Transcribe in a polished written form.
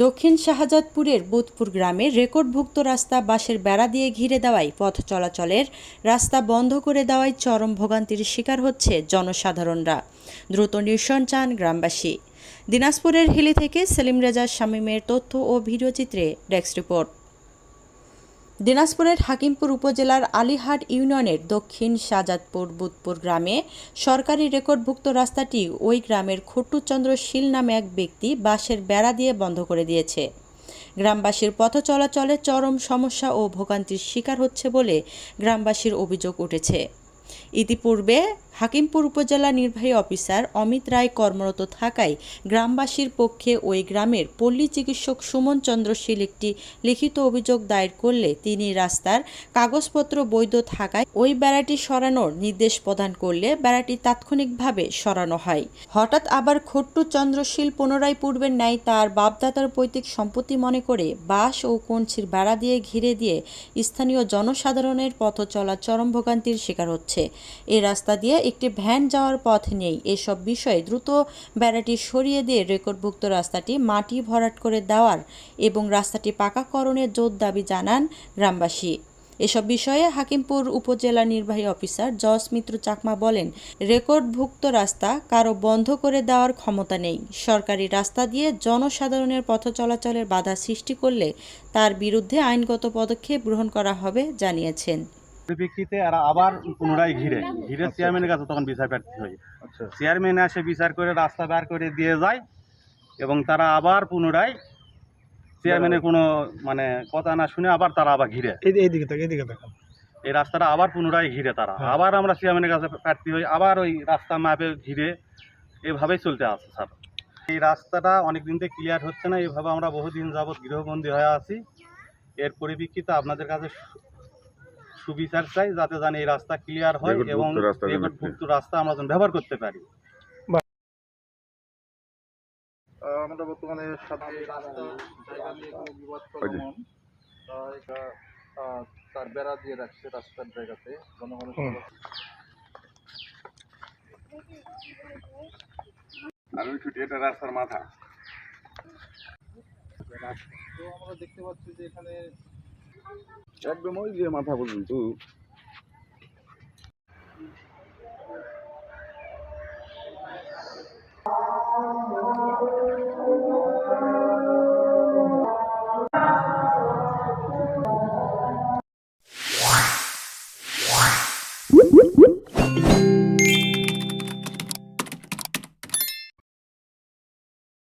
দক্ষিণ শাহজাদপুরের বুধপুর গ্রামে রেকর্ডভুক্ত রাস্তা বাঁশের বেড়া দিয়ে ঘিরে দেওয়ায় পথ চলাচলের রাস্তা বন্ধ করে দেওয়ায় চরম ভোগান্তির শিকার হচ্ছে জনসাধারণরা। দ্রুত নিরসন চান গ্রামবাসী। দিনাজপুরের হিলি থেকে সেলিম রেজা শামীমের তথ্য ও ভিডিওচিত্রে ডেস্ক রিপোর্ট। দিনাজপুরের হাকিমপুর উপজেলার আলীহাট ইউনিয়নের দক্ষিণ শাহজাদপুর বুধপুর গ্রামে সরকারি রেকর্ডভুক্ত রাস্তাটি ওই গ্রামের খট্টুচন্দ্র শীল নামে এক ব্যক্তি বাঁশের বেড়া দিয়ে বন্ধ করে দিয়েছে। গ্রামবাসীর পথ চলাচলে চরম সমস্যা ও ভোগান্তির শিকার হচ্ছে বলে গ্রামবাসীর অভিযোগ উঠেছে। ইতিপূর্বে হাকিমপুর উপজেলা নির্বাহী অফিসার অমিত রায় কর্মরত থাকায় গ্রামবাসীর পক্ষে ওই গ্রামের পল্লী চিকিৎসক সুমন চন্দ্র শীল একটি লিখিত অভিযোগ দায়ের করলে তিনি রাস্তার কাগজপত্র বৈধ থাকায় ওই বেড়াটি সরানোর নির্দেশ প্রদান করলে বেড়াটি তাৎক্ষণিকভাবে সরানো হয়। হঠাৎ আবার খট্টু চন্দ্রশীল পুনরায় পূর্বের ন্যায় তার বাপদাদার পৈতৃক সম্পত্তি মনে করে বাঁশ ও কঞ্চির বেড়া দিয়ে ঘিরে দিয়ে স্থানীয় জনসাধারণের পথ চলা চরম ভোগান্তির শিকার হচ্ছে। এই রাস্তা দিয়ে একটি ভ্যান যাওয়ার পথ নেই। এসব বিষয়ে দ্রুত বেড়াটি সরিয়ে দিয়ে রেকর্ডভুক্ত রাস্তাটি মাটি ভরাট করে দেওয়ার এবং রাস্তাটি পাকাকরণের জোর দাবি জানান গ্রামবাসী। এসব বিষয়ে হাকিমপুর উপজেলা নির্বাহী অফিসার জস মিত্র চাকমা বলেন, রেকর্ডভুক্ত রাস্তা কারো বন্ধ করে দেওয়ার ক্ষমতা নেই। সরকারি রাস্তা দিয়ে জনসাধারণের পথ চলাচলের বাধা সৃষ্টি করলে তার বিরুদ্ধে আইনগত পদক্ষেপ গ্রহণ করা হবে জানিয়েছেন। পরিপ্রেক্ষিতে এরা আবার পুনরায় ঘিরে চেয়ারম্যানের কাছে তখন বিচার প্রার্থী হয়। চেয়ারম্যান এসে বিচার করে রাস্তা বের করে দিয়ে যায় এবং তারা আবার পুনরায় চেয়ারম্যানের কোনো কথা না শুনে আবার তারা আবার ঘিরে এই রাস্তাটা আবার পুনরায় ঘিরে তারা আবার আমরা চেয়ারম্যানের কাছে প্রার্থী হই, আবার ওই রাস্তা ম্যাপে ঘিরে এভাবেই চলতে আছে স্যার। এই রাস্তাটা অনেকদিন থেকে ক্লিয়ার হচ্ছে না, এইভাবে আমরা বহুদিন যাবৎ গৃহবন্দী হয়ে আছি। এর পরিপ্রেক্ষিতে আপনাদের কাছে সুবিচার চাই, যাতে জানি এই রাস্তা ক্লিয়ার হয় এবং রেকর্ডভুক্ত রাস্তা আমরা যেন ব্যবহার করতে পারি। আমরা বর্তমানে জায়গা নিয়ে কোনো বিবাদ চলমান, তার বেড়া দিয়ে রাখছে রাস্তার জায়গাতে জনগণের। আর ওই ছুটি এটা রাস্তার মাথা। তো আমরা দেখতে পাচ্ছি যে এখানে একদম ওই যে মাথা পর্যন্ত।